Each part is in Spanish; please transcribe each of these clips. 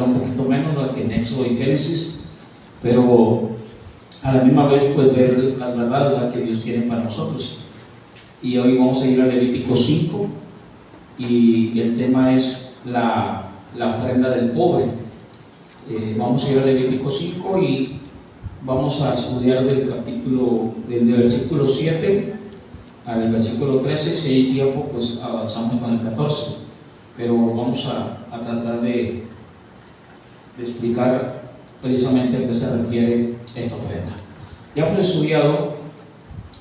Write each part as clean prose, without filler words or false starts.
un poquito menos lo que en Éxodo y Génesis, pero a la misma vez pues ver las verdades que Dios tiene para nosotros. Y hoy vamos a ir a Levítico 5 y el tema es la ofrenda del pobre. Vamos a ir a Levítico 5 y vamos a estudiar del versículo 7 al versículo 13. Si hay tiempo pues avanzamos con el 14, pero vamos a tratar de explicar precisamente a qué se refiere esta ofrenda. Ya hemos estudiado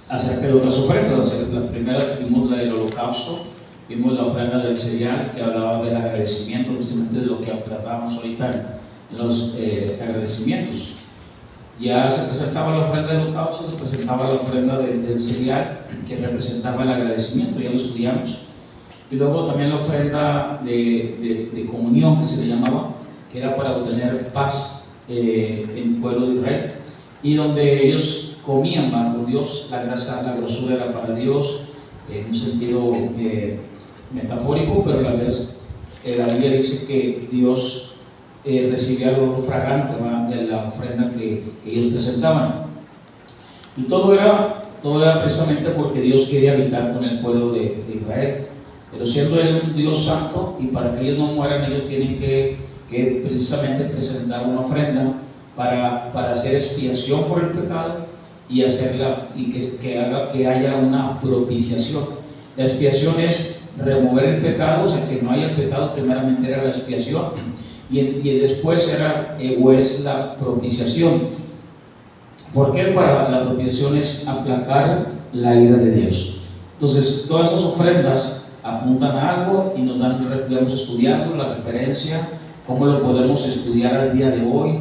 acerca de otras ofrendas. Las primeras vimos la del holocausto, vimos la ofrenda del cereal, que hablaba del agradecimiento, precisamente de lo que tratábamos ahorita en los agradecimientos. Ya se presentaba la ofrenda del holocausto, se presentaba la ofrenda del cereal, que representaba el agradecimiento, ya lo estudiamos. Y luego también la ofrenda de comunión, que se le llamaba, que era para obtener paz en el pueblo de Israel, y donde ellos comían bajo Dios, la grosura era para Dios, en un sentido metafórico, pero a la vez la Biblia dice que Dios recibía el olor fragante de la ofrenda que ellos presentaban. Y todo era precisamente porque Dios quería habitar con el pueblo de Israel. Pero siendo Él un Dios santo, y para que ellos no mueran, ellos tienen que precisamente presentar una ofrenda para hacer expiación por el pecado y hacerla, y que haya una propiciación. La expiación es remover el pecado, o sea, que no haya el pecado. Primeramente era la expiación y después es la propiciación. ¿Por qué? Para la propiciación es aplacar la ira de Dios. Entonces, todas estas ofrendas apuntan a algo y nos dan, vamos estudiando la referencia, cómo lo podemos estudiar al día de hoy.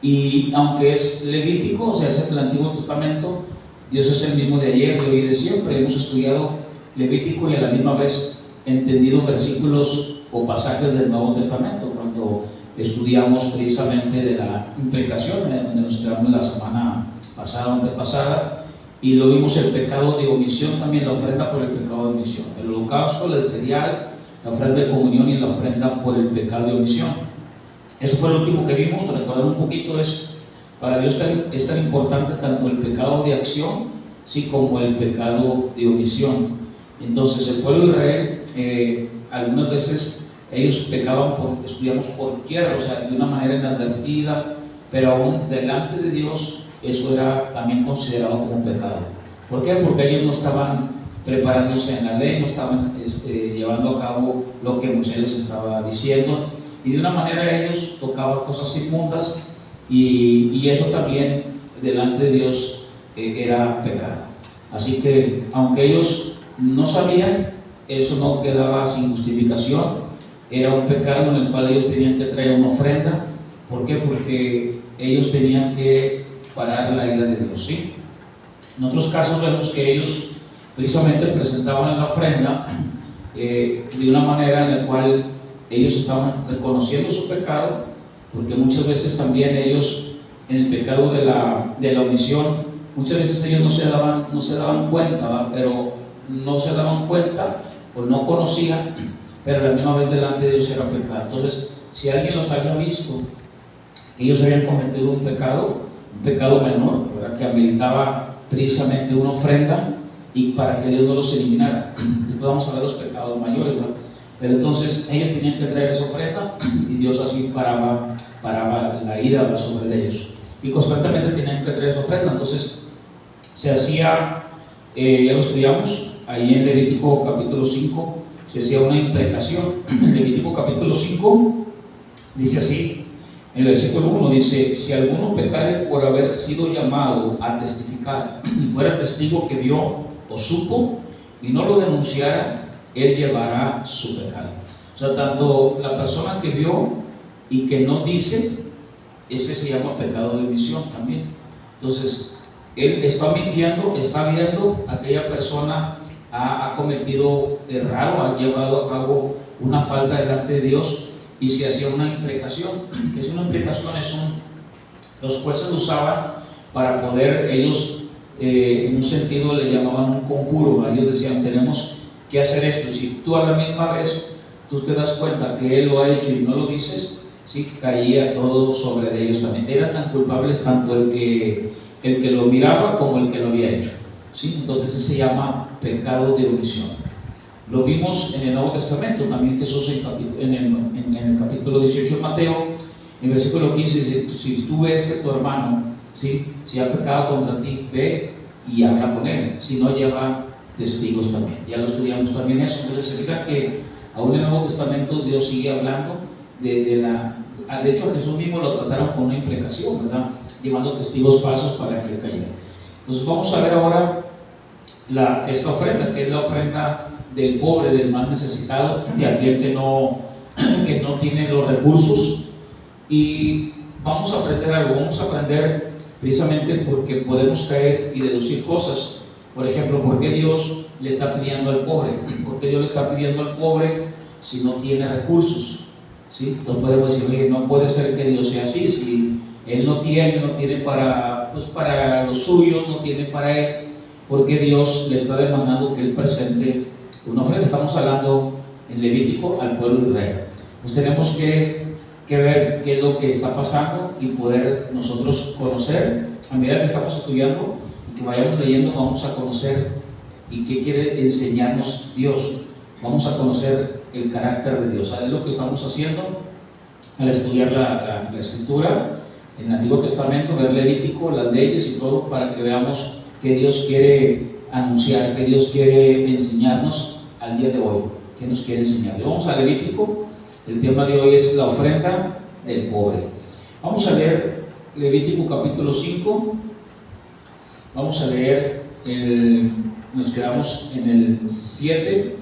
Y aunque es levítico, o sea, es el Antiguo Testamento, Dios es el mismo de ayer, de hoy y de siempre. Hemos estudiado Levítico y a la misma vez entendido versículos o pasajes del Nuevo Testamento, cuando estudiamos precisamente de la imprecación, donde nos quedamos la semana pasada, antepasada, y lo vimos el pecado de omisión, también la ofrenda por el pecado de omisión, el holocausto, el cereal, la ofrenda de comunión y la ofrenda por el pecado de omisión. Eso fue lo último que vimos. Para recordar un poquito, para Dios es tan importante tanto el pecado de acción, sí, como el pecado de omisión. Entonces el pueblo de Israel, algunas veces ellos pecaban estudiamos por tierra, o sea, de una manera inadvertida, pero aún delante de Dios eso era también considerado como pecado. ¿Por qué? Porque ellos no estaban preparándose en la ley, no estaban llevando a cabo lo que Moisés les estaba diciendo, y de una manera ellos tocaban cosas inmundas, y eso también delante de Dios era pecado. Así que aunque ellos no sabían, eso no quedaba sin justificación. Era un pecado en el cual ellos tenían que traer una ofrenda. ¿Por qué? Porque ellos tenían que parar la ira de Dios, ¿sí? En otros casos vemos que ellos precisamente presentaban la ofrenda de una manera en la cual ellos estaban reconociendo su pecado, porque muchas veces también ellos, en el pecado de la omisión, muchas veces ellos no se daban cuenta, ¿verdad? Pero no se daban cuenta o no conocían, pero a la misma vez delante de Dios era pecado. Entonces, si alguien los había visto, ellos habían cometido un pecado menor, ¿verdad?, que ameritaba precisamente una ofrenda, y para que Dios no los eliminara. Después vamos a ver los pecados mayores, ¿verdad? Pero entonces ellos tenían que traer esa ofrenda, y Dios así paraba la ira sobre ellos, y constantemente tenían que traer esa ofrenda. Entonces se hacía, ya lo estudiamos ahí en Levítico capítulo 5, se hacía una imprecación. En Levítico capítulo 5 dice así, en el versículo 1 dice: si alguno pecare por haber sido llamado a testificar, y fuera testigo que vio o supo, y no lo denunciara, él llevará su pecado. O sea, tanto la persona que vio y que no dice, ese se llama pecado de omisión también. Entonces, él está mintiendo, está viendo, aquella persona ha cometido errado, ha llevado a cabo una falta delante de Dios, y se hacía una imprecación. Que es una imprecación, los jueces lo usaban para poder ellos, en un sentido le llamaban un conjuro. Ellos decían: tenemos que hacer esto, y si tú a la misma vez tú te das cuenta que él lo ha hecho y no lo dices, ¿sí? Caía todo sobre ellos también. Eran tan culpables tanto el que lo miraba como el que lo había hecho, ¿sí? Entonces ese se llama pecado de omisión. Lo vimos en el Nuevo Testamento, también Jesús en el capítulo 18 de Mateo, en versículo 15 dice: si tú ves que tu hermano, ¿sí?, si ha pecado contra ti, ve y habla con él, si no, lleva testigos también. Ya lo estudiamos también eso. Entonces significa que aún en el Nuevo Testamento Dios sigue hablando de hecho a Jesús mismo lo trataron con una imprecación, ¿verdad?, llevando testigos falsos para que cayera. Entonces vamos a ver ahora esta ofrenda, que es la ofrenda del pobre, del más necesitado, de aquel que no tiene los recursos. Y vamos a aprender algo, vamos a aprender precisamente porque podemos caer y deducir cosas. Por ejemplo, ¿por qué Dios le está pidiendo al pobre? ¿Por qué Dios le está pidiendo al pobre si no tiene recursos? ¿Sí? Entonces podemos decir: oye, no puede ser que Dios sea así, si Él no tiene para los suyos, no tiene para Él, ¿por qué Dios le está demandando que Él presente una ofrenda? Estamos hablando en Levítico al pueblo de Israel. Pues tenemos que ver qué es lo que está pasando y poder nosotros conocer, a medida que estamos estudiando y que vayamos leyendo, vamos a conocer y qué quiere enseñarnos Dios. Vamos a conocer el carácter de Dios. ¿Sabes lo que estamos haciendo al estudiar la Escritura en el Antiguo Testamento? Ver Levítico, las leyes y todo, para que veamos qué Dios quiere anunciar, qué Dios quiere enseñarnos al día de hoy, qué nos quiere enseñar. Vamos a Levítico. El tema de hoy es la ofrenda del pobre. Vamos a leer Levítico capítulo 5. Vamos a leer nos quedamos en el 7.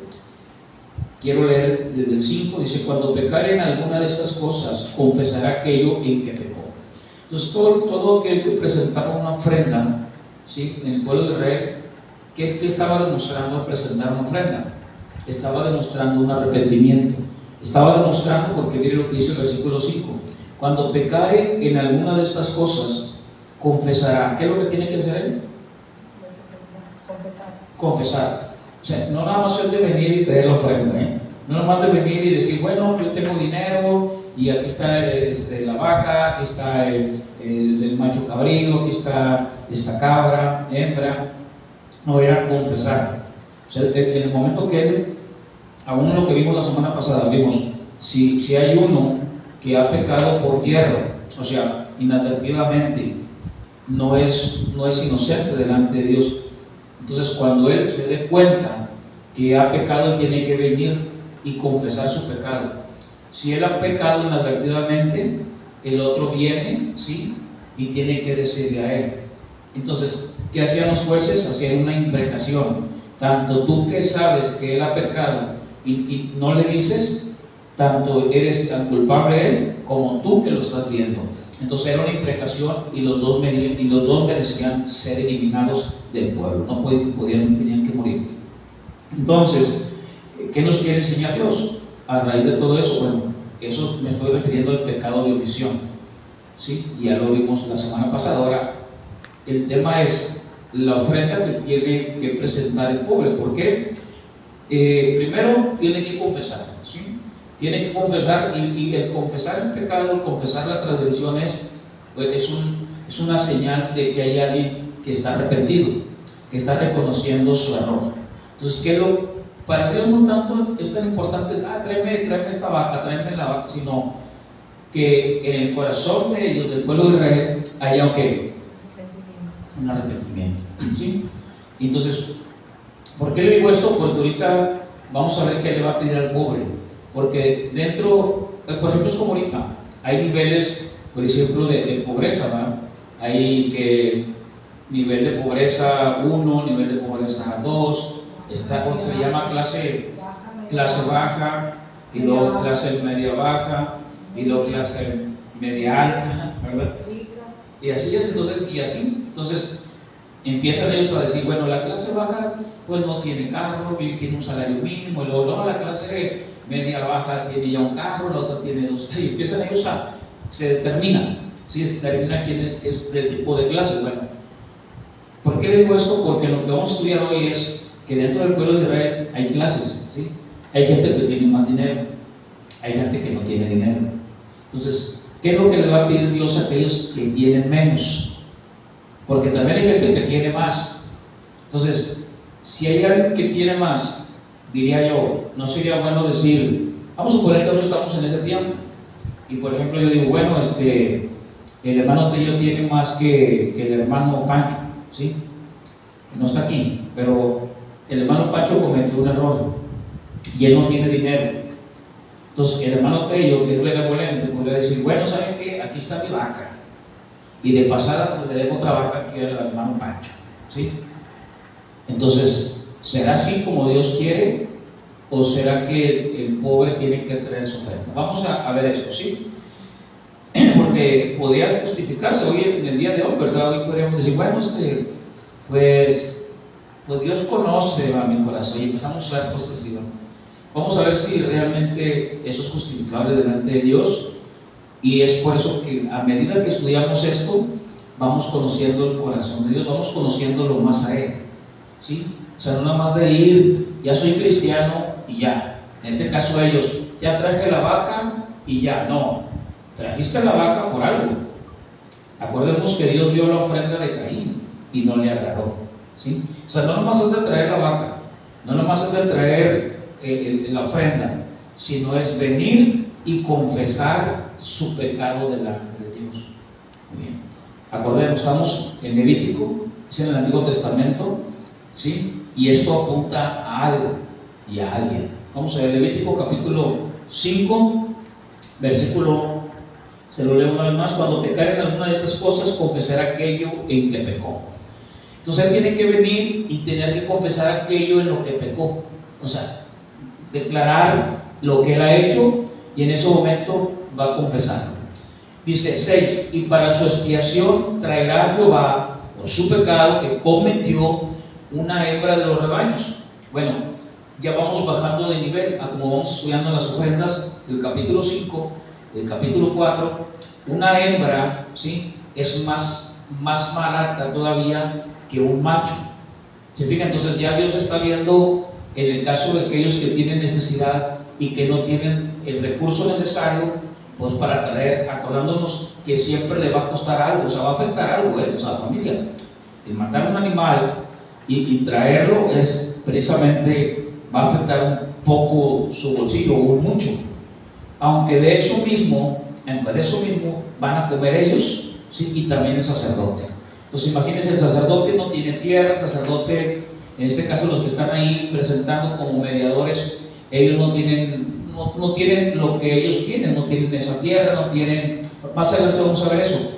Quiero leer desde el 5. Dice: cuando pecare en alguna de estas cosas, confesará aquello en que pecó. Entonces todo aquel que presentaba una ofrenda, ¿sí?, en el pueblo de Israel, ¿qué estaba demostrando al presentar una ofrenda? Estaba demostrando un arrepentimiento. Estaba demostrando, porque mire lo que dice el versículo 5: cuando pecare en alguna de estas cosas, confesará. ¿Qué es lo que tiene que hacer él? Confesar. O sea, no nada más es de venir y traer la ofrenda, no nada más de venir y decir: bueno, yo tengo dinero y aquí está la vaca, aquí está el macho cabrío, aquí está esta cabra, hembra. No, era confesar. O sea, en el momento que él, aún lo que vimos la semana pasada, vimos, si hay uno que ha pecado por hierro, o sea, inadvertidamente, no es inocente delante de Dios. Entonces, cuando él se dé cuenta que ha pecado, tiene que venir y confesar su pecado. Si él ha pecado inadvertidamente, el otro viene, ¿sí?, y tiene que decirle a él. Entonces, ¿qué hacían los jueces? Hacían una imprecación. Tanto tú que sabes que él ha pecado y no le dices, tanto eres tan culpable él como tú que lo estás viendo. Entonces era una imprecación y los dos merecían ser eliminados del pueblo. No tenían que morir. Entonces, ¿qué nos quiere enseñar Dios? A raíz de todo eso, bueno, eso me estoy refiriendo al pecado de omisión, ¿sí? Ya lo vimos la semana pasada. Ahora, el tema es la ofrenda que tiene que presentar el pobre. ¿Por qué? Primero tiene que confesar, ¿sí? Tiene que confesar, y el confesar el pecado, el confesar la transgresión es una señal de que hay alguien que está arrepentido, que está reconociendo su error. Entonces, para Dios no tanto es tan importante, tráeme esta vaca, tráeme la vaca, sino que en el corazón de ellos, del pueblo de Israel, haya un arrepentimiento, ¿sí? Entonces, ¿por qué le digo esto? Porque ahorita vamos a ver qué le va a pedir al pobre. Porque dentro, por ejemplo, es como ahorita, hay niveles, por ejemplo, de pobreza, ¿verdad? Hay nivel de pobreza 1, nivel de pobreza 2, se llama clase baja, y luego clase media baja, y luego clase media alta, ¿verdad? Y así es, entonces empiezan ellos a decir: bueno, la clase baja pues no tiene carro, tiene un salario mínimo, y luego no, la clase media baja tiene ya un carro, la otra tiene dos, y empiezan ellos se determina quién es del tipo de clase. Bueno, ¿por qué le digo esto? Porque lo que vamos a estudiar hoy es que dentro del pueblo de Israel hay clases, ¿sí? Hay gente que tiene más dinero, hay gente que no tiene dinero. Entonces, ¿qué es lo que le va a pedir Dios a aquellos que tienen menos? Porque también hay gente que tiene más. Entonces, si hay alguien que tiene más, diría yo, no sería bueno decir, vamos a suponer que no estamos en ese tiempo. Y por ejemplo, yo digo, bueno, el hermano Tello tiene más que el hermano Pancho, ¿sí? No está aquí, pero el hermano Pancho cometió un error y él no tiene dinero. Entonces, el hermano Tello, que es benevolente, podría decir, bueno, ¿saben qué? Aquí está mi vaca. Y de pasada, pues, le dejo otra vaca aquí al hermano Pancho, ¿sí? Entonces, ¿será así como Dios quiere? ¿O será que el pobre tiene que traer su ofrenda? Vamos a ver esto, ¿sí? Porque podría justificarse hoy en el día de hoy, ¿verdad? Hoy podríamos decir, bueno, pues Dios conoce a mi corazón y empezamos a usar cosas así, ¿no? Vamos a ver si realmente eso es justificable delante de Dios, y es por eso que a medida que estudiamos esto, vamos conociendo el corazón de Dios, vamos conociéndolo más a Él, ¿sí? O sea, no nada más de ir, ya soy cristiano y ya. En este caso ellos, ya traje la vaca y ya, no. Trajiste la vaca por algo. Acordemos que Dios vio la ofrenda de Caín y no le agradó, ¿sí? O sea, no nomás es de traer la vaca, no nomás es de traer la ofrenda, sino es venir y confesar su pecado delante de Dios. Muy bien. Acordemos, estamos en Levítico, es en el Antiguo Testamento, ¿sí? Y esto apunta a algo y a alguien. Vamos a ver Levítico capítulo 5, versículo, se lo leo una vez más: cuando pecaren alguna de estas cosas, confesará aquello en que pecó. Entonces él tiene que venir y tener que confesar aquello en lo que pecó, o sea, declarar lo que él ha hecho, y en ese momento va a confesarlo. Dice 6: y para su expiación traerá a Jehová por su pecado que cometió una hembra de los rebaños. Bueno, ya vamos bajando de nivel, a como vamos estudiando las ofrendas del capítulo 5, del capítulo 4. Una hembra, ¿sí?, es más barata todavía que un macho. ¿Se fijan? Entonces ya Dios está viendo en el caso de aquellos que tienen necesidad y que no tienen el recurso necesario, pues para traer, acordándonos que siempre le va a costar algo, o sea, va a afectar algo, o sea, a la familia. El matar un animal y traerlo es precisamente, va a afectar un poco su bolsillo o mucho, aunque de eso mismo van a comer ellos, ¿sí?, y también el sacerdote. Entonces imagínense, el sacerdote no tiene tierra, el sacerdote, en este caso los que están ahí presentando como mediadores, ellos no tienen lo que ellos tienen, no tienen esa tierra, no tienen, más adelante vamos a ver eso,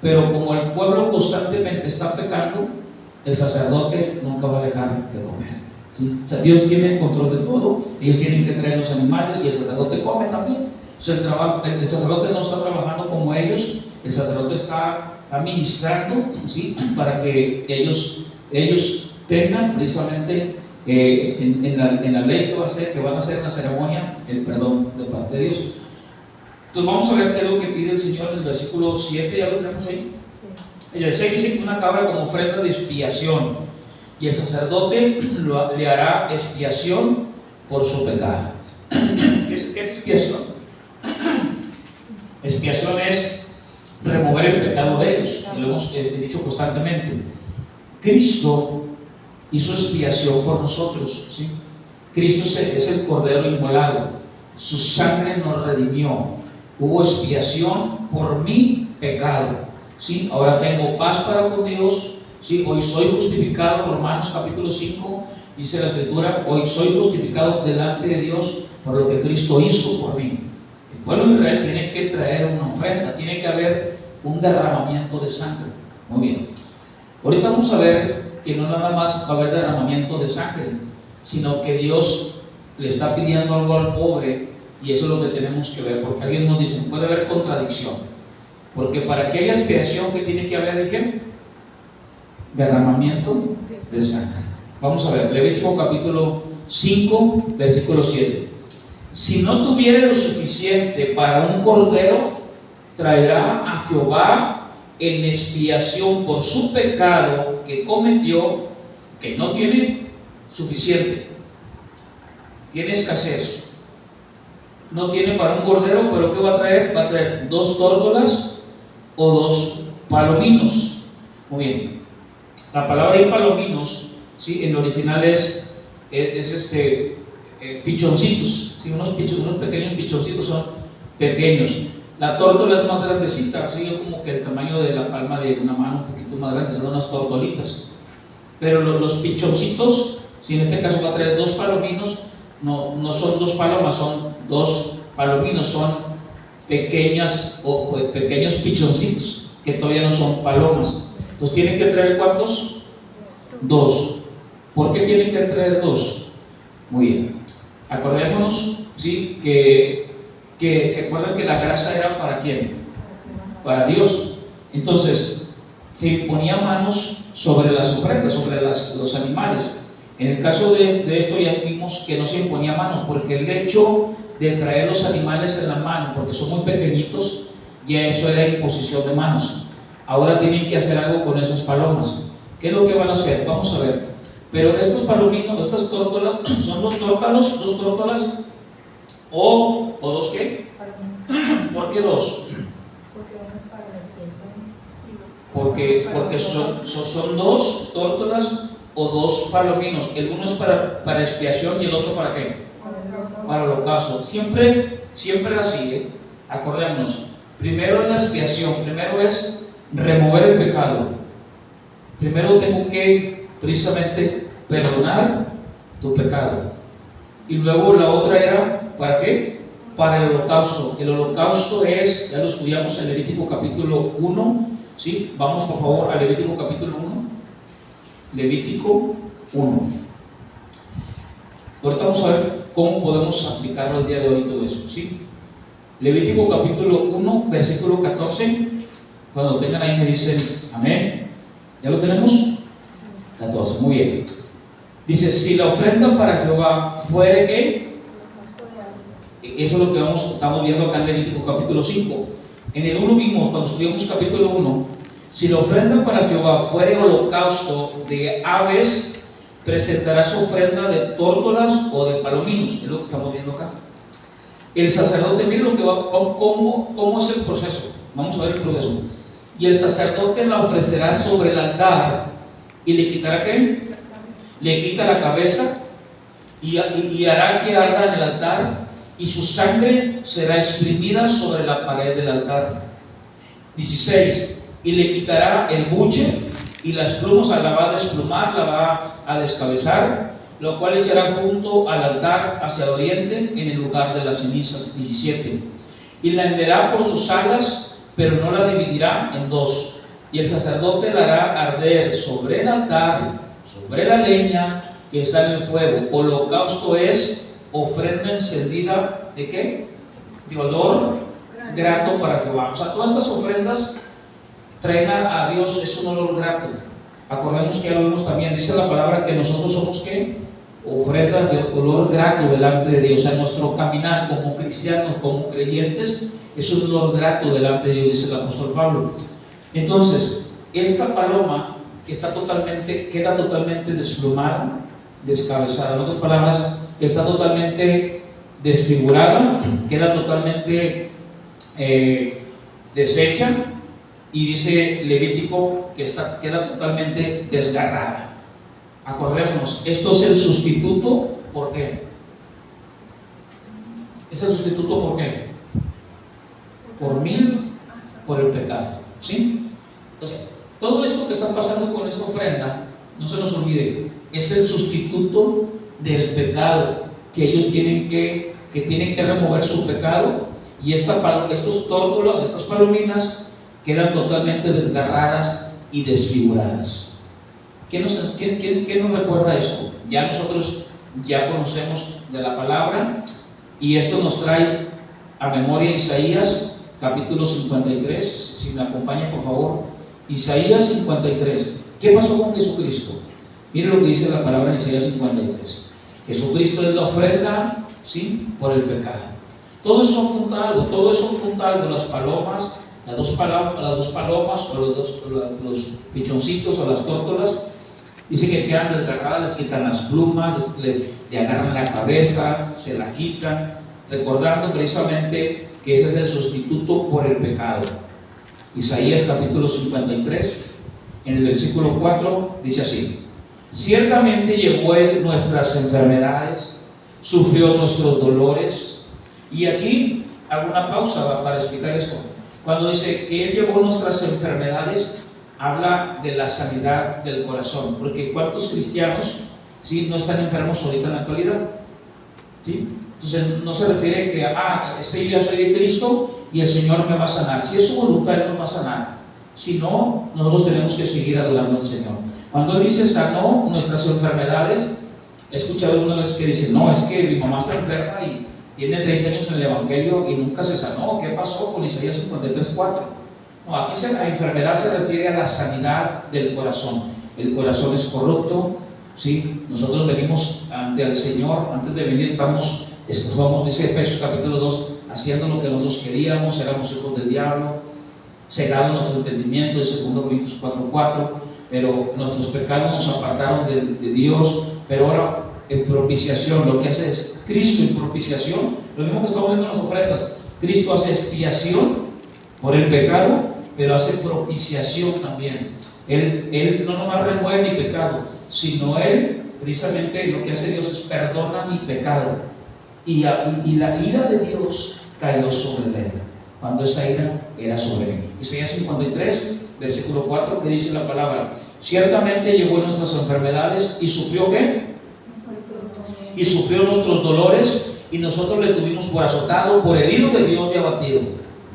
pero como el pueblo constantemente está pecando, el sacerdote nunca va a dejar de comer, ¿sí? O sea, Dios tiene el control de todo, ellos tienen que traer los animales y el sacerdote come también. O sea, el sacerdote no está trabajando como ellos, el sacerdote está ministrando, ¿sí?, para que ellos tengan precisamente en la ley que van a hacer la ceremonia, el perdón de parte de Dios. Entonces vamos a ver qué es lo que pide el Señor en el versículo 7, ya lo tenemos ahí. El 6 dice: una cabra como ofrenda de expiación, y el sacerdote le hará expiación por su pecado. ¿Qué es expiación? Expiación es remover el pecado de ellos, y lo hemos dicho constantemente. Cristo hizo expiación por nosotros, ¿sí? Cristo es el Cordero inmolado, su sangre nos redimió, hubo expiación por mi pecado, ¿sí? Ahora tengo paz para con Dios, ¿sí? Hoy soy justificado. Romanos capítulo 5 dice la Escritura: hoy soy justificado delante de Dios por lo que Cristo hizo por mí. El pueblo de Israel tiene que traer una ofrenda, tiene que haber un derramamiento de sangre. Muy bien, ahorita vamos a ver que no nada más va a haber derramamiento de sangre, sino que Dios le está pidiendo algo al pobre, y eso es lo que tenemos que ver, porque alguien nos dice, puede haber contradicción, porque para que haya expiación, ¿qué tiene que haber? Dije, derramamiento de sangre. Vamos a ver, Levítico capítulo 5, versículo 7. Si no tuviere lo suficiente para un cordero, traerá a Jehová en expiación por su pecado que cometió, que no tiene suficiente, tiene escasez. no tiene para un cordero, pero ¿qué va a traer? Va a traer 2 tórtolas o 2 palominos. Muy bien. La palabra ahí palominos, ¿sí? En el original es pichoncitos, ¿sí? Unos pequeños pichoncitos son pequeños. La tórtola es más grandecita, ¿sí? Como que el tamaño de la palma de una mano, un poquito más grande, son unas tortolitas. Pero los pichoncitos, si en este caso va a traer 2 palominos, no son 2 palomas, son 2 palominos, son pequeños pichoncitos que todavía no son palomas. Entonces tienen que traer ¿cuántos? 2. ¿Por qué tienen que traer 2? Muy bien. Acordémonos, ¿sí? que se acuerdan que la grasa era ¿para quién? Para Dios. Entonces se imponía manos sobre las ofrendas, sobre los animales. En el caso de esto ya vimos que no se imponía manos, porque el hecho de traer los animales en la mano, porque son muy pequeñitos, ya eso era imposición de manos. Ahora tienen que hacer algo con esas palomas. ¿Qué es lo que van a hacer? Vamos a ver. Pero estos palominos, estas tórtolas, son 2 tórtolas o 2 ¿qué? ¿Por qué 2? Porque uno es para la expiación. Porque son 2 tórtolas o 2 palominos. El uno es para expiación y el otro ¿para qué? Para holocausto. Siempre así, ¿eh? Acordémonos. Primero es la expiación, primero es remover el pecado. Primero tengo que precisamente perdonar tu pecado. Y luego la otra era ¿para qué? Para el holocausto. El holocausto es, ya lo estudiamos en Levítico capítulo 1, ¿sí? Vamos por favor a Levítico capítulo 1. Levítico 1. Ahorita vamos a ver cómo podemos aplicarlo el día de hoy todo eso, ¿sí? Levítico capítulo 1, versículo 14. Cuando tengan ahí me dicen amén. ¿Ya lo tenemos? 14, muy bien. Dice, si la ofrenda para Jehová fuere ¿qué? Eso es lo que estamos viendo acá en Levítico capítulo 5. En el 1 vimos, cuando estudiamos capítulo 1, si la ofrenda para Jehová fuere holocausto de aves, presentarás ofrenda de tórtolas o de palominos. Es lo que estamos viendo acá. El sacerdote, miren lo que va, cómo es el proceso. Vamos a ver el proceso. Y el sacerdote la ofrecerá sobre el altar y le quitará ¿qué? Le quita la cabeza y hará que arda en el altar, y su sangre será exprimida sobre la pared del altar. 16. Y le quitará el buche y las plumas, la va a desplumar, la va a descabezar, lo cual echará junto al altar hacia el oriente en el lugar de las cenizas. 17. Y la henderá por sus alas, pero no la dividirá en 2. Y el sacerdote la hará arder sobre el altar, sobre la leña que está en el fuego. Holocausto es ofrenda encendida ¿de qué? De olor grato para Jehová. O sea, todas estas ofrendas traen a Dios, es un olor grato. Acordemos que ya lo vimos también, dice la palabra que nosotros somos ¿qué? Ofrendas de olor grato delante de Dios. O sea, nuestro caminar como cristianos, como creyentes, es un olor grato delante de Dios, dice el apóstol Pablo. Entonces, esta paloma queda totalmente desplumada, descabezada. En otras palabras, está totalmente desfigurada, queda totalmente deshecha, y dice Levítico que queda totalmente desgarrada. Acordémonos, esto es el sustituto. ¿Por qué? ¿Es el sustituto por qué? Por mí, por el pecado, ¿sí? Entonces, todo esto que está pasando con esta ofrenda, no se nos olvide, es el sustituto del pecado, que ellos tienen que remover su pecado, y estos tórtolas, estas palominas, quedan totalmente desgarradas y desfiguradas. ¿Qué nos recuerda esto? Ya nosotros ya conocemos de la palabra, y esto nos trae a memoria Isaías capítulo 53. Si me acompaña por favor, Isaías 53. ¿Qué pasó con Jesucristo? Mire lo que dice la palabra en Isaías 53. Jesucristo es la ofrenda, ¿sí? Por el pecado. Todo eso apunta algo, las palomas, las dos palomas o los pichoncitos o las tórtolas. Dice que quedan desgarradas, les quitan las plumas, le agarran la cabeza, se la quitan, recordando precisamente que ese es el sustituto por el pecado. Isaías capítulo 53, en el versículo 4, dice así: ciertamente llevó Él nuestras enfermedades, sufrió nuestros dolores. Y aquí hago una pausa para explicar esto. Cuando dice que Él llevó nuestras enfermedades, habla de la sanidad del corazón. Porque ¿cuántos cristianos no están enfermos ahorita en la actualidad? ¿Sí? Entonces no se refiere que yo ya soy de Cristo y el Señor me va a sanar. Si es su voluntad, Él nos va a sanar. Si no, nosotros tenemos que seguir adorando al Señor. Cuando Él dice sanó nuestras enfermedades, he escuchado una vez que dicen: no, es que mi mamá está enferma y tiene 30 años en el Evangelio y nunca se sanó. ¿Qué pasó con Isaías 53:4? No, aquí la enfermedad se refiere a la sanidad del corazón. El corazón es corrupto, ¿sí? Nosotros venimos ante el Señor, antes de venir estábamos, dice Efesios capítulo 2, haciendo lo que nosotros queríamos, éramos hijos del diablo, cegado nuestro entendimiento, dice 2 Corintios 4:4, pero nuestros pecados nos apartaron de Dios. Pero ahora en propiciación, lo que hace es Cristo en propiciación, lo mismo que estamos viendo en las ofrendas. Cristo hace expiación por el pecado, pero hace propiciación también. Él no nomás remueve mi pecado, sino Él, precisamente lo que hace Dios es perdona mi pecado. Y la ira de Dios cayó sobre Él, cuando esa ira era sobre Él. Isaías 53, versículo 4, que dice la palabra: ciertamente llevó nuestras enfermedades y sufrió ¿qué? Y sufrió nuestros dolores, y nosotros le tuvimos por azotado, por herido de Dios y abatido.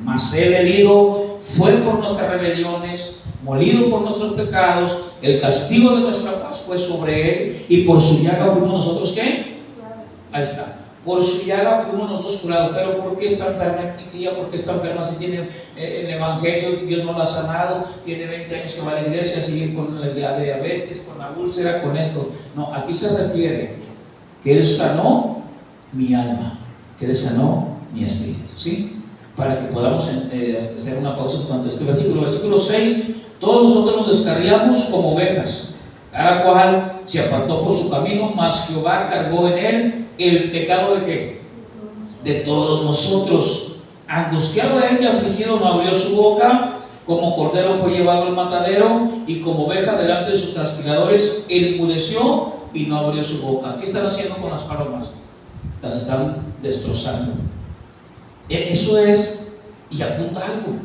Mas Él herido fue por nuestras rebeliones, molido por nuestros pecados. El castigo de nuestra paz fue sobre Él, y por su llaga fuimos nosotros ¿qué? Ahí está. Por su llaga fuimos nosotros curados. Pero ¿por qué está enferma mi tía? ¿Por qué está enferma si tiene el Evangelio? Dios no la ha sanado, tiene 20 años que va a la iglesia, sigue con la diabetes, con la úlcera, con esto. No, aquí se refiere que Él sanó mi alma, que Él sanó mi espíritu, ¿sí? Para que podamos hacer una pausa en cuanto a este versículo. Versículo 6: todos nosotros nos descarriamos como ovejas, cada cual se apartó por su camino, mas Jehová cargó en Él el pecado ¿de qué? De todos nosotros. Angustiado Él y afligido, no abrió su boca. Como cordero fue llevado al matadero, y como oveja delante de sus castigadores enmudeció y no abrió su boca. ¿Qué están haciendo con las palomas? Las están destrozando. Eso es, y apunta algo.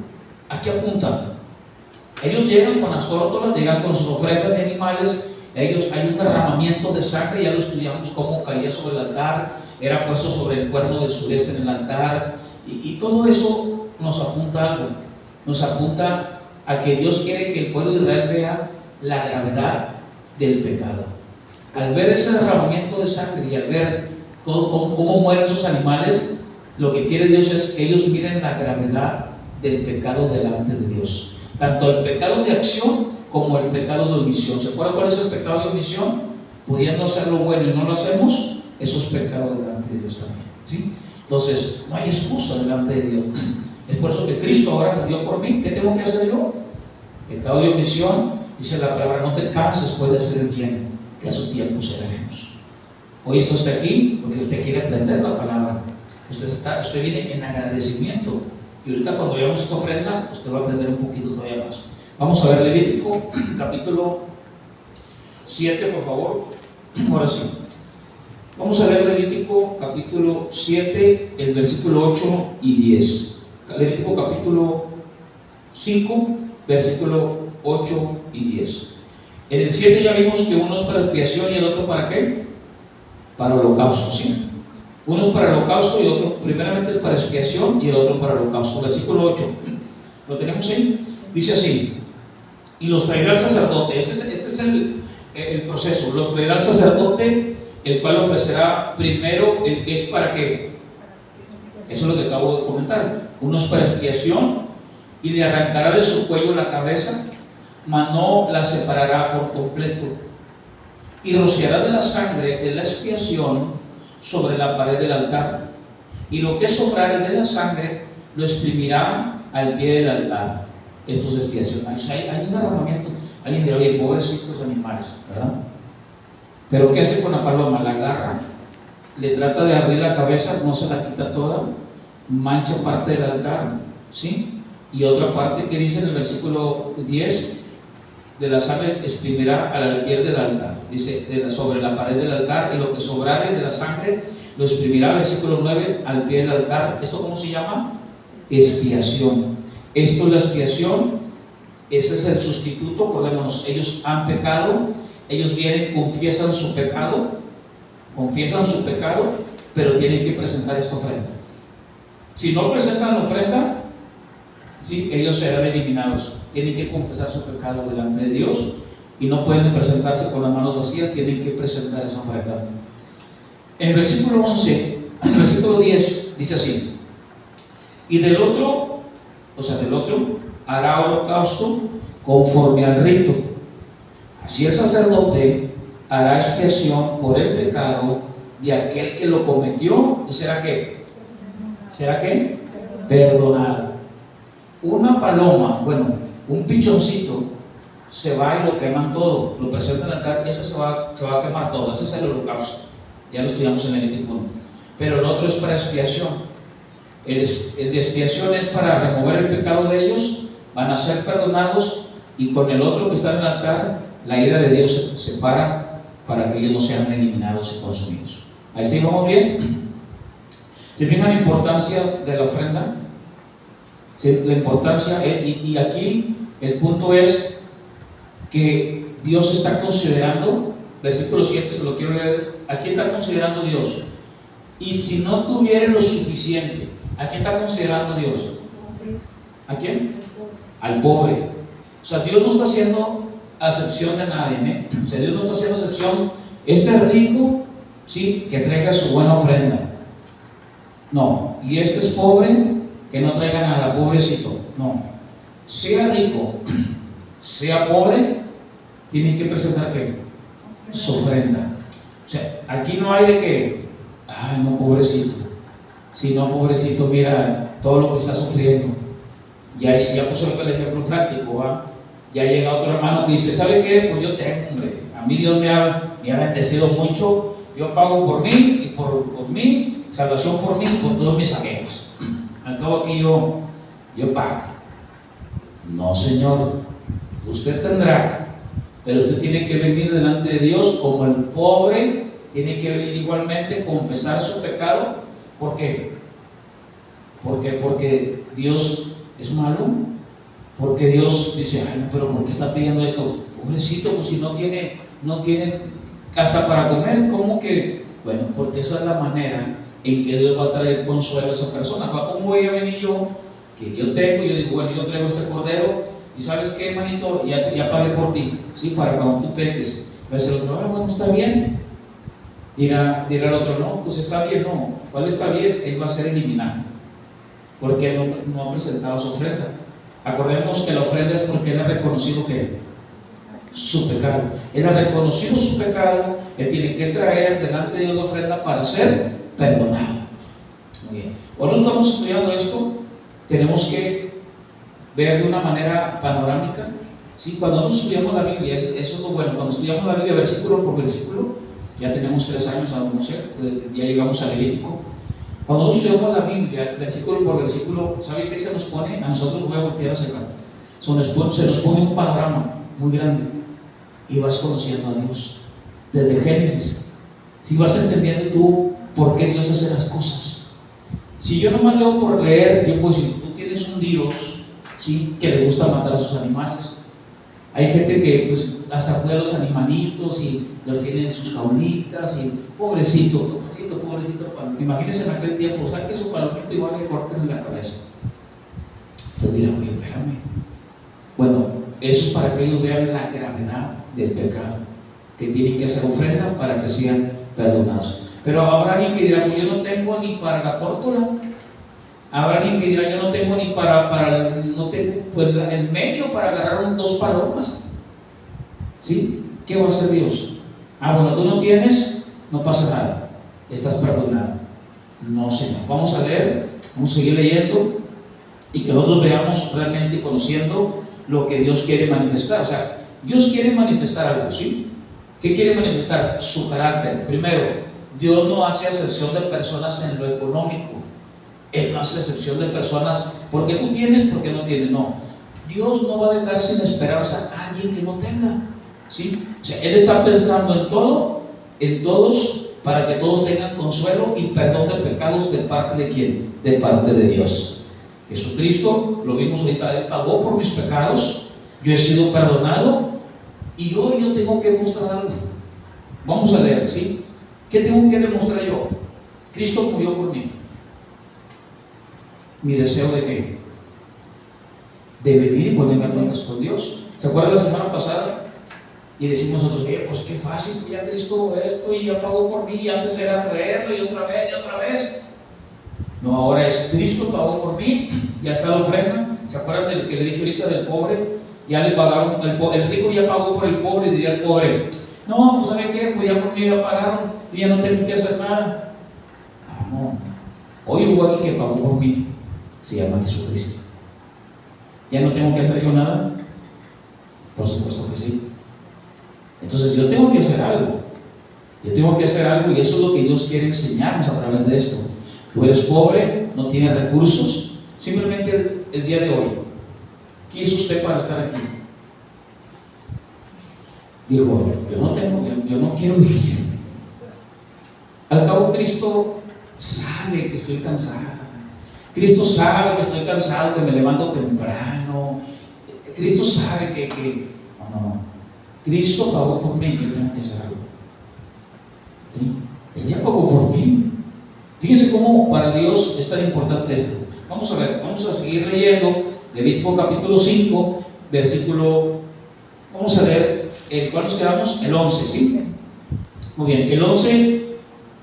¿A qué apunta? Ellos llegan con las tórtolas, llegan con sus ofrendas de animales. Hay un derramamiento de sangre, ya lo estudiamos cómo caía sobre el altar, era puesto sobre el cuerno del sureste en el altar, y todo eso nos apunta a algo. Nos apunta a que Dios quiere que el pueblo de Israel vea la gravedad del pecado. Al ver ese derramamiento de sangre y al ver cómo mueren esos animales, lo que quiere Dios es que ellos miren la gravedad del pecado delante de Dios. Tanto el pecado de acción como el pecado de omisión. ¿Se acuerdan cuál es el pecado de omisión? Pudiendo hacer lo bueno y no lo hacemos, eso es pecado delante de Dios también, ¿sí? Entonces, no hay excusa delante de Dios. Es por eso que Cristo ahora murió por mí. ¿Qué tengo que hacer yo? Pecado de omisión, dice la palabra: no te canses pues de hacer el bien, que a su tiempo seremos. Hoy está usted aquí porque usted quiere aprender la palabra. Usted viene en agradecimiento. Y ahorita cuando veamos esta ofrenda, usted va a aprender un poquito todavía más. Vamos a ver Levítico capítulo 7, por favor. Ahora sí. Vamos a ver Levítico capítulo 7, el versículo 8 y 10. Levítico capítulo 5, versículo 8 y 10. En el 7 ya vimos que uno es para expiación y el otro para ¿qué? Para holocausto, ¿sí? Uno es para el holocausto y el otro, primeramente es para expiación y el otro para el holocausto. Versículo 8. ¿Lo tenemos ahí? Dice así: y los traerá el sacerdote. Este es el proceso. Los traerá el sacerdote, el cual ofrecerá primero el que es para qué. Eso es lo que acabo de comentar. Uno es para expiación, y le arrancará de su cuello la cabeza, mas no la separará por completo, y rociará de la sangre de la expiación sobre la pared del altar, y lo que sobrare de la sangre lo exprimirá al pie del altar. Esto es expiación. Hay un derramamiento. Alguien dirá: oye, pobrecitos animales, ¿verdad? Pero ¿qué hace con la paloma? La agarra le trata de abrir la cabeza, no se la quita toda, mancha parte del altar, ¿sí? Y otra parte que dice en el versículo 10, de la sangre exprimirá al alquiler del altar, dice, sobre la pared del altar, y lo que sobrare de la sangre lo exprimirá, versículo 9, al pie del altar. ¿Esto cómo se llama? Expiación. Esto es la expiación, ese es el sustituto. Acordémonos, ellos han pecado, ellos vienen, confiesan su pecado, pero tienen que presentar esta ofrenda. Si no presentan la ofrenda, ¿sí?, ellos serán eliminados. Tienen que confesar su pecado delante de Dios y no pueden presentarse con las manos vacías, tienen que presentar esa ofrenda. En el versículo 11, en el versículo 10 dice así: y del otro hará holocausto conforme al rito. Así el sacerdote hará expiación por el pecado de aquel que lo cometió, y será ¿qué? Perdonado. Una paloma, bueno, un pichoncito, se va y lo queman todo, lo presentan al altar, eso se va a quemar todo, ese es el holocausto, ya lo estudiamos en el Levítico 1. Pero el otro es para expiación. El de expiación es para remover el pecado de ellos, van a ser perdonados, y con el otro que está en el altar, la ira de Dios se para que ellos no sean eliminados y consumidos. Ahí sí, ¿vamos bien? ¿Se fijan la importancia de la ofrenda? La importancia, y aquí el punto es que Dios está considerando, versículo 7, se lo quiero leer. ¿A quién está considerando Dios? Y si no tuviera lo suficiente, ¿a quién está considerando Dios? ¿A quién? Al pobre. O sea, Dios no está haciendo acepción de nadie, ¿eh? O sea, Dios no está haciendo acepción. Este rico, sí, que traiga su buena ofrenda. No, y este es pobre, que no traiga nada, pobrecito. No, sea rico, sea pobre, tiene que presentar ¿qué? Su ofrenda. O sea, aquí no hay de que, ay, no, pobrecito. Si no, pobrecito, mira todo lo que está sufriendo. Ya puso el ejemplo práctico, ¿va? Ya llega otro hermano que dice, ¿sabe qué? Pues yo tengo, hombre, a mí Dios me ha bendecido mucho, yo pago por mí y por mí, salvación por mí y por todos mis amigos. Al cabo aquí yo pago. No, Señor, usted tendrá, pero usted tiene que venir delante de Dios como el pobre, tiene que venir igualmente, confesar su pecado. ¿Por qué? Porque Dios es malo, porque Dios dice, ay, pero ¿por qué está pidiendo esto? Pobrecito, pues si no tiene hasta para comer, ¿cómo que? Bueno, porque esa es la manera en que Dios va a traer consuelo a esa persona. ¿Cómo voy a venir yo, que yo digo, bueno, yo traigo este cordero, y ¿sabes qué, hermanito? Ya pagué por ti, ¿sí? Para cuando tú peques. Pues el otro, bueno, está bien. Dirá el otro, no, pues está bien, no. ¿Cuál está bien? Él va a ser eliminado, porque él no ha presentado su ofrenda. Acordemos que la ofrenda es porque él ha reconocido que su pecado. Él ha reconocido su pecado, él tiene que traer delante de Dios la ofrenda para ser perdonado. Muy bien. Cuando estamos estudiando esto, tenemos que ver de una manera panorámica. ¿Sí? Cuando nosotros estudiamos la Biblia, eso es lo bueno, cuando estudiamos la Biblia versículo por versículo, ya tenemos 3 años a conocer, ya llegamos al Levítico. Cuando nosotros estudiamos la Biblia, versículo por versículo, ¿sabe qué se nos pone? A nosotros, voy a voltear hacia acá. Se nos pone un panorama muy grande y vas conociendo a Dios desde Génesis. Si vas entendiendo tú por qué Dios hace las cosas. Si yo nomás leo por leer, yo puedo decir, tú tienes un Dios, ¿sí?, que le gusta matar a sus animales. Hay gente que pues hasta cuida a los animalitos y los tiene en sus jaulitas y pobrecito. Imagínense en aquel tiempo, saque su palomita y va a que corten en la cabeza. Pues dirán, oye, espérame. Bueno, eso es para que ellos vean la gravedad del pecado, que tienen que hacer ofrenda para que sean perdonados. Pero habrá alguien que dirá, pues yo no tengo ni para la tórtola. Habrá alguien que dirá, yo no tengo ni no tengo pues el medio para agarrar 2 palomas. ¿Sí? ¿Qué va a hacer Dios? Bueno, tú no tienes, no pasa nada, estás perdonado. No, Señor. Vamos a leer, vamos a seguir leyendo y que nosotros veamos realmente conociendo lo que Dios quiere manifestar. O sea, Dios quiere manifestar algo, ¿sí? ¿Qué quiere manifestar? Su carácter. Primero, Dios no hace acepción de personas en lo económico. Él no hace excepción de personas porque tú tienes, porque no tienes. No, Dios no va a dejar sin esperanza a alguien que no tenga, ¿sí? O sea, Él está pensando en todo, en todos, para que todos tengan consuelo y perdón de pecados. ¿De parte de quién? De parte de Dios. Jesucristo, lo vimos ahorita, Él pagó por mis pecados, yo he sido perdonado y hoy yo tengo que mostrar algo. Vamos a leer, ¿sí? ¿Qué tengo que demostrar yo? Cristo murió por mí. ¿Mi deseo de qué? De venir y poner cuentas con Dios. ¿Se acuerdan la semana pasada? Y decimos nosotros, pues qué fácil, ya Cristo esto y ya pagó por mí, y antes era traerlo y otra vez y otra vez. No, ahora es Cristo pagó por mí, ya está la ofrenda. ¿Se acuerdan del que le dije ahorita del pobre? Ya le pagaron, el rico ya pagó por el pobre, y diría el pobre, no, pues ¿saben qué? Pues ya por mí ya pagaron, y ya no tengo que hacer nada. No, hoy hubo alguien que pagó por mí, se llama Jesucristo. ¿Ya no tengo que hacer yo nada? Por supuesto que sí. Entonces yo tengo que hacer algo. Yo tengo que hacer algo y eso es lo que Dios quiere enseñarnos a través de esto. Tú eres pobre, no tienes recursos. Simplemente el día de hoy, ¿qué hizo usted para estar aquí? Dijo, yo no quiero vivir. Al cabo Cristo sabe que estoy cansado. Cristo sabe que estoy cansado, que me levanto temprano. Cristo sabe que no. Cristo pagó por mí, yo tengo que hacer algo. ¿Sí? Él ya pagó por mí. Fíjense cómo para Dios es tan importante esto. Vamos a ver, vamos a seguir leyendo Levítico capítulo 5, versículo, vamos a leer, ¿cuál nos quedamos? El 11, ¿sí? Muy bien, el 11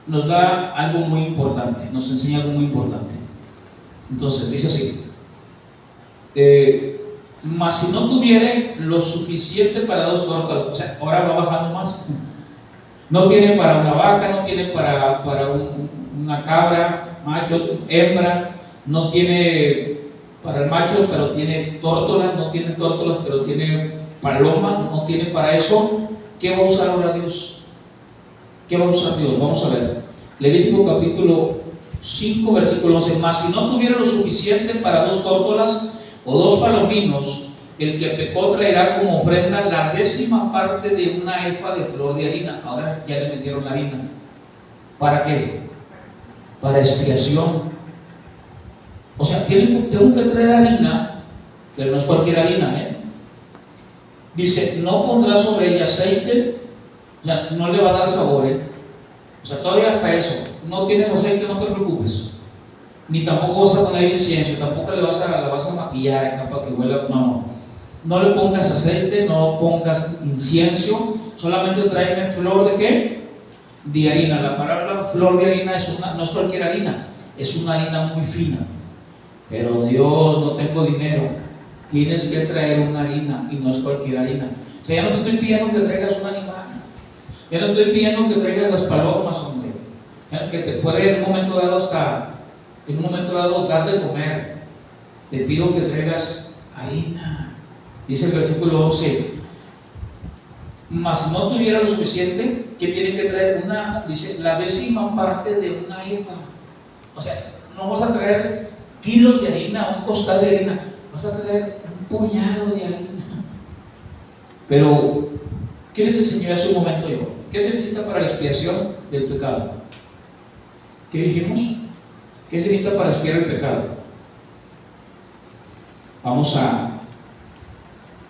nos da algo muy importante, nos enseña algo muy importante. Entonces, dice así, mas si no tuviere lo suficiente para 2 tortas, o sea, ahora va bajando más. No tiene para una vaca, no tiene para una cabra, macho, hembra, no tiene para el macho, pero tiene tórtolas, no tiene tórtolas, pero tiene palomas, no tiene para eso. ¿Qué va a usar ahora Dios? ¿Qué va a usar Dios? Vamos a ver. Levítico capítulo 5, versículo 11. Mas si no tuviera lo suficiente para 2 tórtolas o 2 palominos, el que pecó traerá como ofrenda la 10ª parte de una efa de flor de harina. Ahora ya le metieron la harina. ¿Para qué? Para expiación. O sea, tengo que traer harina, pero no es cualquier harina, Dice, no pondrá sobre ella aceite, o sea, no le va a dar sabor, O sea, todavía hasta eso. No tienes aceite, no te preocupes. Ni tampoco vas a poner incienso, tampoco la vas a maquillar acá para que huela. No le pongas aceite, no pongas incienso, solamente tráeme flor de ¿qué? De harina. La palabra flor de harina no es cualquier harina, es una harina muy fina. Pero Dios, no tengo dinero, tienes que traer una harina y no es cualquier harina. O sea, ya no te estoy pidiendo que traigas un animal, ya no estoy pidiendo que traigas las palomas, hombre, que te puede en un momento dado dar de comer. Te pido que traigas harina. Dice el versículo 11, mas no tuviera lo suficiente, que tiene que traer dice, la 10ª parte de una efa. O sea, no vas a traer kilos de harina, un costal de harina, vas a traer un puñado de harina. Pero, ¿qué les enseñé hace un momento yo? ¿Qué se necesita para la expiación del pecado? ¿Qué dijimos? ¿Qué se necesita para expiar el pecado? Vamos a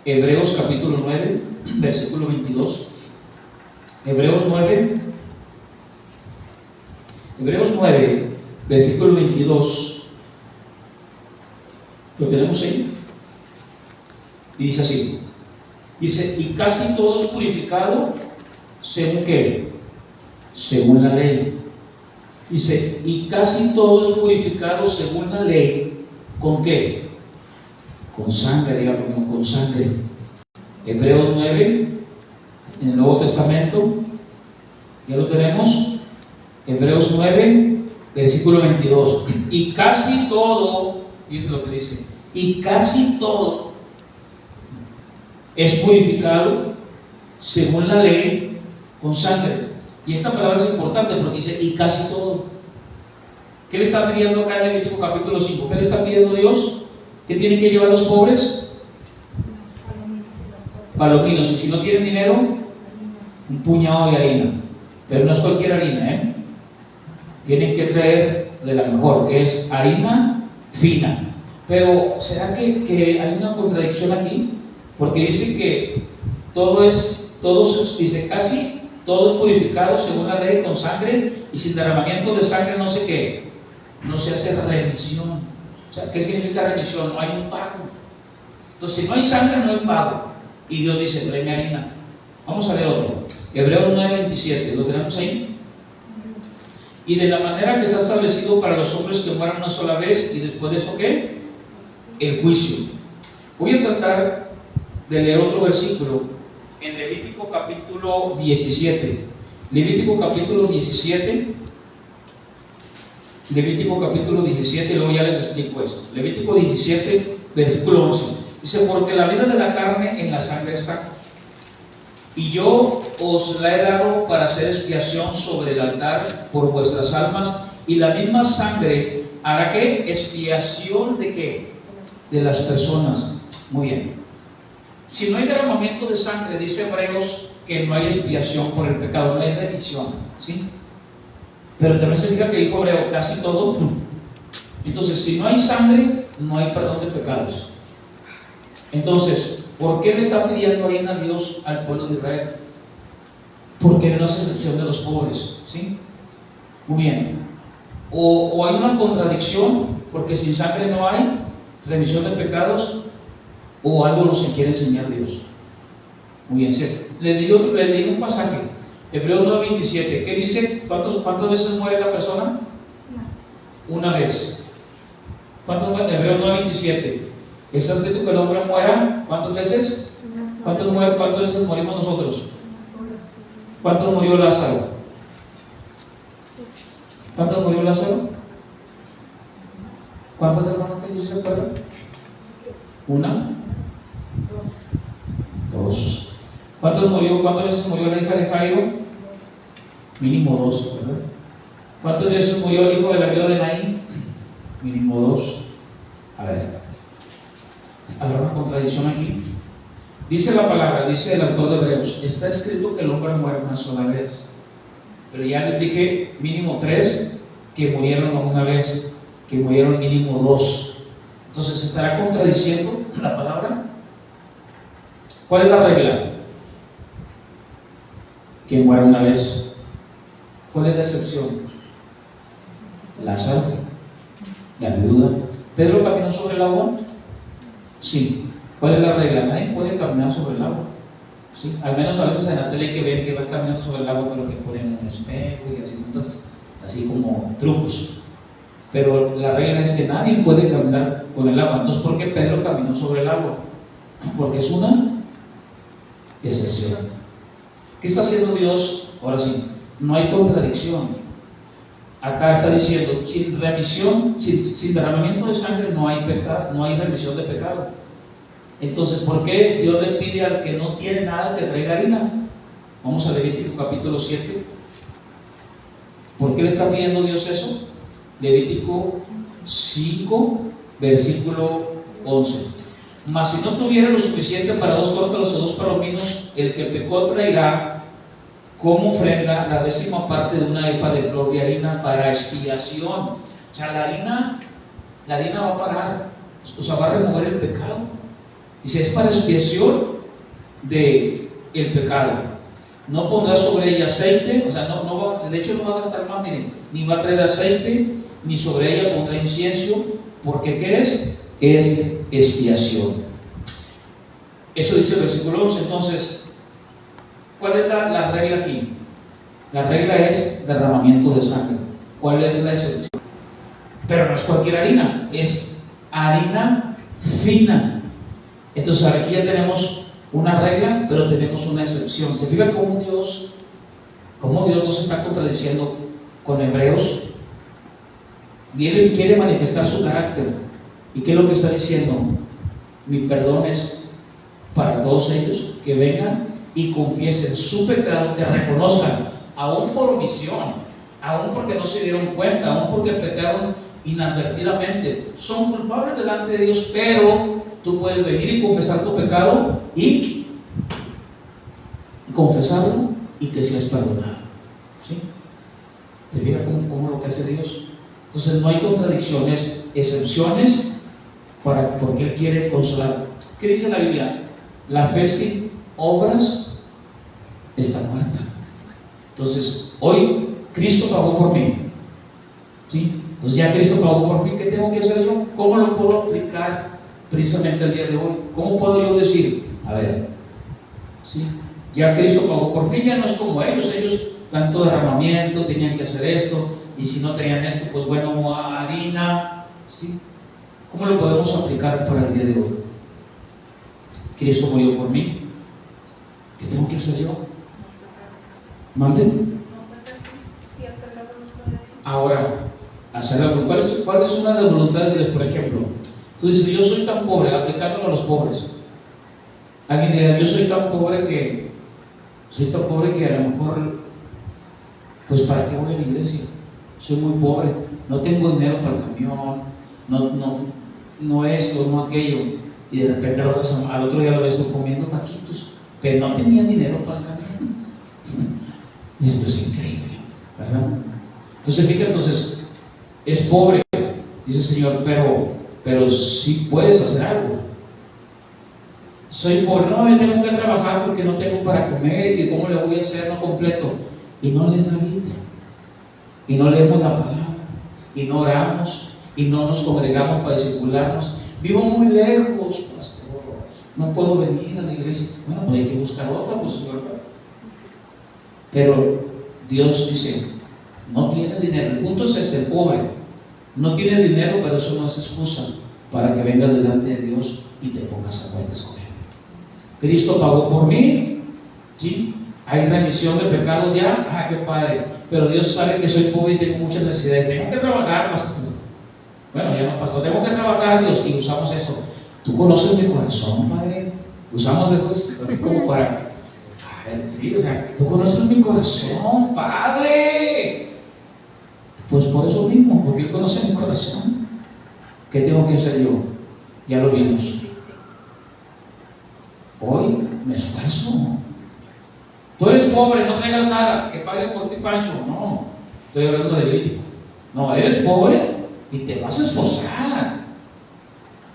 Hebreos capítulo 9, versículo 22. Hebreos 9, versículo 22. ¿Lo tenemos ahí? Y dice así. Dice, y casi todo es purificado, ¿según qué? Según la ley. Dice, y casi todo es purificado según la ley, ¿con qué? Con sangre, digamos, con sangre. Hebreos 9, en el Nuevo Testamento, ya lo tenemos. Hebreos 9, versículo 22. Y casi todo, y es lo que dice, y casi todo es purificado según la ley con sangre. Y esta palabra es importante porque dice, y casi todo. ¿Qué le está pidiendo acá en Levítico capítulo 5? ¿Qué le está pidiendo Dios? ¿Qué tienen que llevar los pobres? Palominos. Y si no tienen dinero, un puñado de harina. Pero no es cualquier harina, ¿eh? Tienen que traer de la mejor, que es harina fina. Pero, ¿será que hay una contradicción aquí? Porque dice que dice casi todo es purificado según la ley con sangre, y sin derramamiento de sangre no sé qué, no se hace remisión. O sea, ¿qué significa remisión? No hay un pago. Entonces, si no hay sangre, no hay pago. Y Dios dice, tráeme harina. Vamos a ver otro. Hebreos 9:27, ¿lo tenemos ahí? Y de la manera que está establecido para los hombres que mueran una sola vez, y después de eso, ¿qué? El juicio. Voy a tratar de leer otro versículo en Levítico capítulo 17. Levítico capítulo 17. Levítico capítulo 17, y luego ya les explico esto. Levítico 17, versículo 11. Dice, porque la vida de la carne en la sangre está, y yo os la he dado para hacer expiación sobre el altar por vuestras almas, y la misma sangre hará ¿qué? Expiación de ¿qué? De las personas. Muy bien. Si no hay derramamiento de sangre, dice Hebreos que no hay expiación por el pecado, no hay remisión, ¿sí? Pero también se fija que dijo Hebreo casi todo. Entonces, si no hay sangre, no hay perdón de pecados. Entonces, ¿por qué le está pidiendo harina a Dios al pueblo de Israel? Porque no hace excepción de los pobres, ¿sí? Muy bien. O hay una contradicción, porque sin sangre no hay remisión de pecados, o algo nos quiere enseñar Dios. Muy bien, ¿sí? Le di un pasaje, Hebreos 9:27. ¿Qué dice? ¿Cuántas veces muere la persona? Una vez. ¿Cuántas veces? Hebreos 9:27. ¿Está escrito que el hombre muera? ¿Cuántas veces? ¿Cuántas veces morimos nosotros? ¿Cuántos murió Lázaro? ¿Cuántos murió Lázaro? ¿Cuántas hermanas tengo? ¿Se acuerdan? ¿Una? Dos. ¿Cuántas veces murió la hija de Jairo? Mínimo dos, ¿verdad? ¿Cuántas veces murió el hijo de la viuda de Naín? Mínimo dos. A ver, ¿habrá una contradicción aquí? Dice la palabra, dice el autor de Hebreos, está escrito que el hombre muere una sola vez. Pero ya les dije mínimo tres que murieron no una vez, que murieron mínimo dos. Entonces, ¿estará contradiciendo la palabra? ¿Cuál es la regla? Que muera una vez. ¿Cuál es la excepción? Lázaro, la viuda. ¿Pedro caminó sobre el agua? Sí. ¿Cuál es la regla? Nadie puede caminar sobre el agua, ¿sí? Al menos a veces en la tele hay que ver que va caminando sobre el agua, pero que ponen un espejo y así como trucos. Pero la regla es que nadie puede caminar con el agua. Entonces, ¿por qué Pedro caminó sobre el agua? Porque es una excepción. ¿Qué está haciendo Dios? Ahora sí, no hay contradicción. Acá está diciendo, sin remisión, sin derramamiento de sangre no hay pecado, no hay remisión de pecado. Entonces, ¿por qué Dios le pide al que no tiene nada que traiga harina? Vamos a Levítico capítulo 7. ¿Por qué le está pidiendo Dios eso? Levítico 5, versículo 11. Mas si no tuviera lo suficiente para 2 córtalos o 2 palominos, el que pecó traerá como ofrenda la 10ª parte de una efa de flor de harina para expiación. O sea, la harina va a parar, o sea, va a remover el pecado. Dice, es para expiación de el pecado. No pondrá sobre ella aceite, o sea, de hecho no va a gastar más, miren, ni va a traer aceite, ni sobre ella pondrá incienso, porque ¿qué es? Es expiación. Eso dice el versículo 11. Entonces, ¿cuál es la regla aquí? La regla es derramamiento de sangre. ¿Cuál es la excepción? Pero no es cualquier harina, es harina fina. Entonces aquí ya tenemos una regla, pero tenemos una excepción. ¿Se fija cómo Dios no se está contradiciendo con Hebreos? Él quiere manifestar su carácter. ¿Y qué es lo que está diciendo? Mi perdón es para todos ellos que vengan y confiesen su pecado, que reconozcan, aún por omisión, aún porque no se dieron cuenta, aún porque pecaron inadvertidamente, son culpables delante de Dios, pero tú puedes venir y confesar tu pecado y confesarlo y que seas perdonado. ¿Sí? ¿Te fijas cómo lo que hace Dios? Entonces no hay contradicciones, excepciones, porque Él quiere consolar. ¿Qué dice la Biblia? La fe sin obras está muerta. Entonces, hoy Cristo pagó por mí. ¿Sí? Entonces ya Cristo pagó por mí. ¿Qué tengo que hacer yo? ¿Cómo lo puedo aplicar precisamente el día de hoy? ¿Cómo puedo yo decir? A ver, ¿sí? Ya Cristo pagó por mí, ya no es como ellos tanto derramamiento, tenían que hacer esto, y si no tenían esto, pues bueno, harina, ¿sí? ¿Cómo lo podemos aplicar para el día de hoy? Cristo murió por mí, ¿qué tengo que hacer yo? ¿Manden? Ahora, hacer la voluntad. ¿Cuál es una de las voluntades de Dios, por ejemplo? Tú dices, yo soy tan pobre, aplicándolo a los pobres. Alguien dirá, yo soy tan pobre que a lo mejor, pues ¿para qué voy a la iglesia? Soy muy pobre, no tengo dinero para el camión, no esto, no aquello, y de repente al otro día lo ves tú comiendo taquitos, pero no tenía dinero para el camión. Y esto es increíble, ¿verdad? Entonces, fíjate, es pobre, dice el Señor, pero sí puedes hacer algo. Soy pobre, no, yo tengo que trabajar porque no tengo para comer, que cómo le voy a hacer, no completo. Y no les da vida, y no leemos la palabra, y no oramos, y no nos congregamos para discipularnos. Vivo muy lejos, pastor, no puedo venir a la iglesia. Bueno, pues hay que buscar otra, pues, ¿verdad? Pero Dios dice, no tienes dinero. El punto es pobre. No tienes dinero, pero eso no es excusa para que vengas delante de Dios y te pongas a cuentas con Él. Cristo pagó por mí, ¿sí? Hay remisión de pecados ya, qué padre. Pero Dios sabe que soy pobre y tengo muchas necesidades. Tengo que trabajar, pastor. Bueno, ya no, pastor, tengo que trabajar, Dios, y usamos eso. Tú conoces mi corazón, Padre. Usamos eso así como para, sí, o sea, tú conoces mi corazón, Padre. Pues por eso mismo, porque Él conoce mi corazón. ¿Qué tengo que hacer yo? Ya lo vimos. Hoy me esfuerzo. Tú eres pobre, no traigas nada, que pague por ti Pancho. No, estoy hablando de Levítico. No, eres pobre y te vas a esforzar.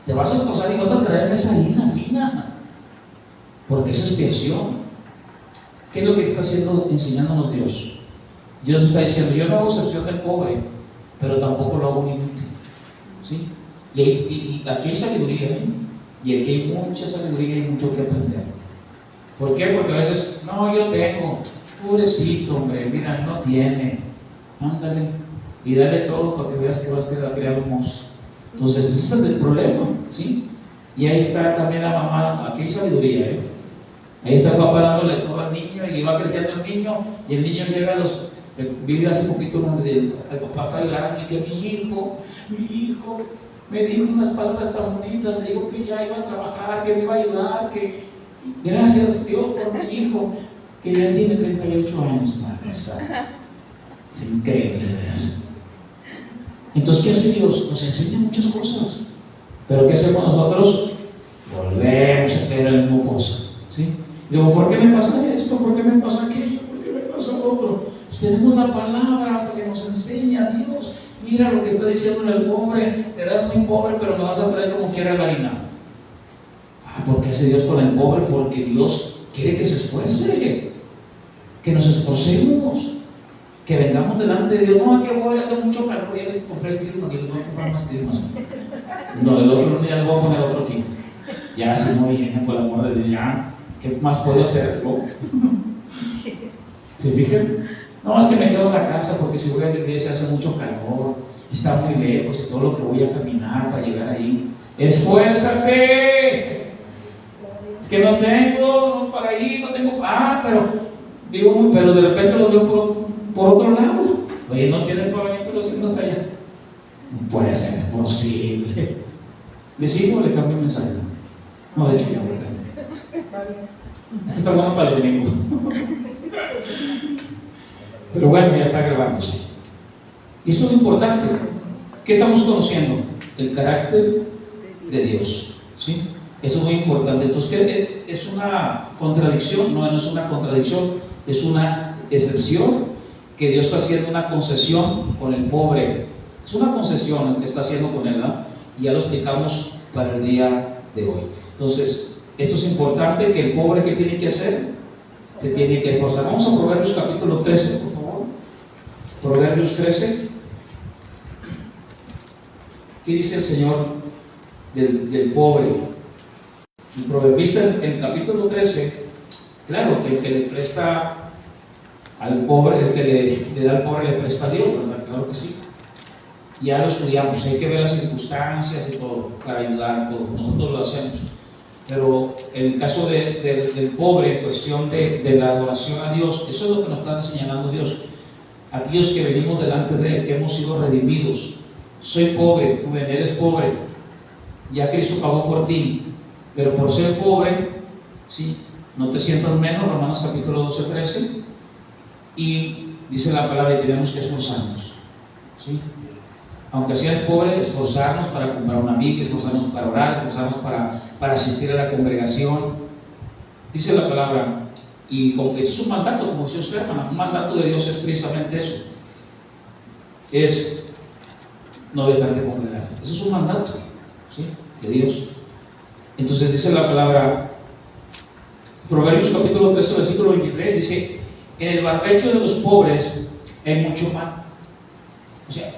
Te vas a esforzar y vas a traerme esa harina fina. Porque es expiación. ¿Qué es lo que está haciendo, enseñándonos Dios? Dios está diciendo, yo no hago excepción del pobre, pero tampoco lo hago un inútil. ¿Sí? Y aquí hay sabiduría, ¿eh? Y aquí hay mucha sabiduría y mucho que aprender. ¿Por qué? Porque a veces, no, yo tengo, pobrecito, hombre, mira, no tiene, ándale, y dale todo para que veas que vas a crear un monstruo. Entonces, ese es el problema, ¿sí? Y ahí está también la mamá, aquí hay sabiduría, ¿eh? Ahí está el papá dándole todo al niño y va creciendo el niño, y el niño llega a los, vive hace poquito, el papá está llorando y que mi hijo, me dijo unas palabras tan bonitas, me dijo que ya iba a trabajar, que me iba a ayudar, que gracias Dios por mi hijo, que ya tiene 38 años, Padre Santo. Es increíble, de veras. Entonces, ¿qué hace Dios? Nos enseña muchas cosas, pero ¿qué hacemos nosotros? Volvemos a caer en el mismo pozo, ¿sí? Digo, ¿por qué me pasa esto? ¿Por qué me pasa aquello? ¿Por qué me pasa lo otro? Pues tenemos la palabra que nos enseña Dios. Mira lo que está diciendo el pobre, te das muy pobre, pero me vas a traer como quiera la harina. ¿Por qué hace Dios con el pobre? Porque Dios quiere que se esfuerce, que nos esforcemos, que vengamos delante de Dios. No, que voy a hacer mucho calor, ya le compré el clima, que le voy a comprar más climas. No, el otro día le voy a poner otro aquí. Ya se muy bien, por el amor de Dios, ya, ¿qué más puedo hacer? ¿Se fijan? No, es que me quedo en la casa porque si voy a la iglesia hace mucho calor, está muy lejos y todo lo que voy a caminar para llegar ahí. ¡Esfuérzate! Es que no tengo para ir, no tengo. Pero de repente lo veo por otro lado. Oye, no tienes para venir, pero si no está allá. No puede ser posible. ¿Le sigo o le cambio el mensaje? No, de hecho ya voy a cambiar. Este está bueno para el domingo. Pero bueno, ya está grabándose. Y eso es lo importante. ¿Qué estamos conociendo? El carácter de Dios. ¿Sí? Eso es muy importante. Entonces, ¿qué es una contradicción? No, no es una contradicción, es una excepción que Dios está haciendo una concesión con el pobre. Es una concesión que está haciendo con él, ¿no? Y ya lo explicamos para el día de hoy. Entonces, esto es importante, que el pobre, ¿qué tiene que hacer? Se tiene que esforzar. Vamos a Proverbios capítulo 13, por favor. Proverbios 13. ¿Qué dice el Señor del pobre? El proverbista en el capítulo 13, claro, que el que le presta al pobre, el que le da al pobre le presta a Dios, ¿verdad? Claro que sí. Ya lo estudiamos, hay que ver las circunstancias y todo, para ayudar, todo. Nosotros lo hacemos. Pero en el caso del pobre, en cuestión de la adoración a Dios, eso es lo que nos está señalando Dios. Aquellos que venimos delante de Él, que hemos sido redimidos. Soy pobre, tú eres pobre, ya Cristo pagó por ti, pero por ser pobre, ¿sí? No te sientas menos, Romanos capítulo 12, 13, y dice la palabra que tenemos que esforzarnos, ¿sí? Aunque seas pobre, esforzarnos para comprar una Biblia, esforzarnos para orar, esforzarnos para asistir a la congregación. Dice la palabra, y eso es un mandato, como dice usted, hermana, un mandato de Dios es precisamente eso. Es no dejar de congregar. Eso es un mandato, ¿sí? De Dios. Entonces dice la palabra, Proverbios capítulo 13, versículo 23, dice: en el barbecho de los pobres hay mucho pan. O sea,